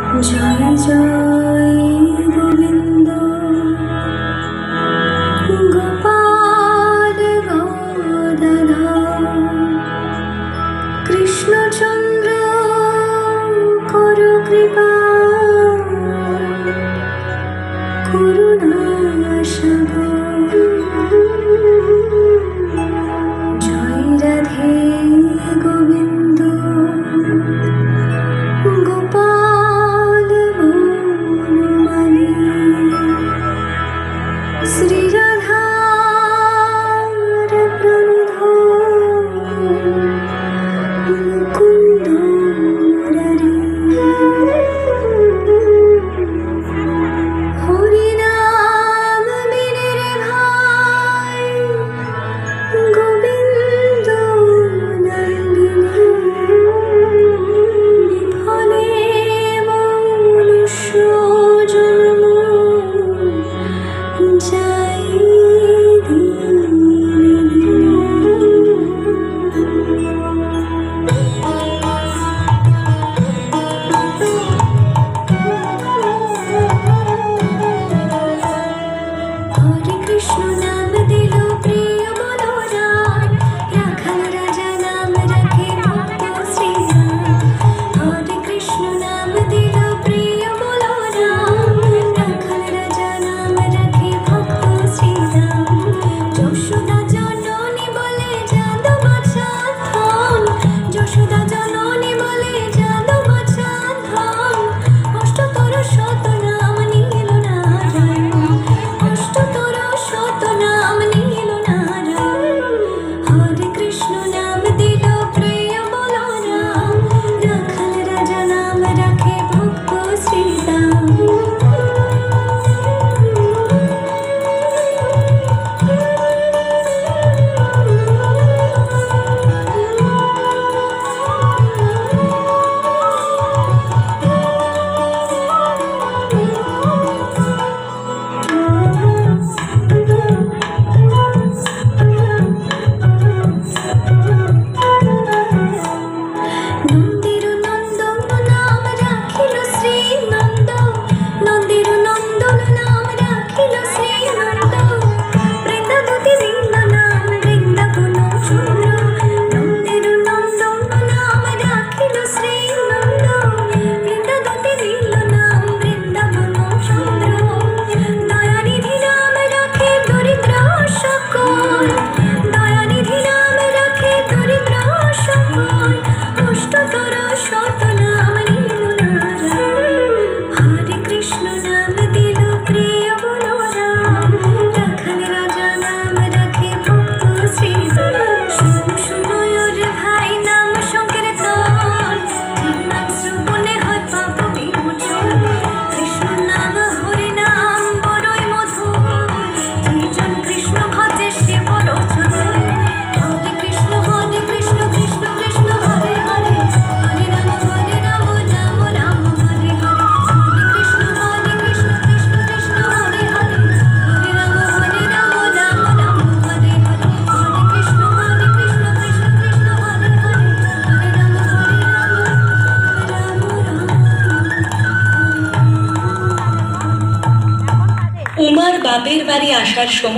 জয় জয় গোবিন্দ গোপাল গদাধর কৃষ্ণচন্দ্র করো কৃপা করুণা সাগর জয় রাধে গোবিন্দ গোপাল বনমালী শ্রী রাধার প্রণধর মুকুন্দ মুরারি হরিনাম বীরের ভাই গোবিন্দ নন্দিনী ফলে মনুষ্য জন্ম যাই হরে কৃষ্ণ নাম দিল প্রিয় মনোরাম রাখাল রাজা নাম রাখে ভক্ত শ্রীরাম হরে কৃষ্ণ নাম দিল প্রিয় মনোরাম রাখাল রাজা নাম রাখে ভক্ত শ্রীরাম যশোদা জননী বলে যাদু বাছার ধন যশোদা জননী বলে যাদু বাছার ধন অষ্টতর শত নাম নীল নারায়ণ অষ্টতর শত নাম নীল নারায়ণ হরে কৃষ্ণ নাম দিল প্রিয় বলরাম রাখাল রাজা নাম রাখে ভক্ত শ্রীরাম নন্দির নন্দন নাম রাখিল শ্রীনন্দ নন্দির নন্দন নাম রাখিল শ্রীনন্দ বৃন্দাবতী দিল নাম বৃন্দাবন চন্দ্র নন্দির নন্দন নাম রাখিল শ্রীনন্দ বৃন্দাবতী দিল নাম বৃন্দাবন চন্দ্র দয়ানিধি নাম রাখে দরিদ্র সকল দয়ানিধি নাম রাখে দরিদ্র সকল অষ্টতর শত নাম নীল নারায়ণ হরে কৃষ্ণ নাম দিল প্রিয় বলরাম রাখাল রাজা নাম রাখে ভক্ত শ্রীরাম শুনো শুনো ওর ভাই নাম সংকীর্তন ঠিক নাম শ্রবণে হয় পাপ বিমোচন কৃষ্ণ নাম হরি নাম বড়ই মধুর যেজন কৃষ্ণ ভজে সে বড় চতুর হরে কৃষ্ণ কৃষ্ণ কৃষ্ণ হরে হরে হরে রাম রাম রাম হরে হরে হরে কৃষ্ণ কৃষ্ণ কৃষ্ণ হরে হরে হরে রাম রাম রাম হরে হরে হরে কৃষ্ণ কৃষ্ণ কৃষ্ণ হরে হরে হরে রাম রাম রাম। উমার বাপের বাড়ি আসার সময়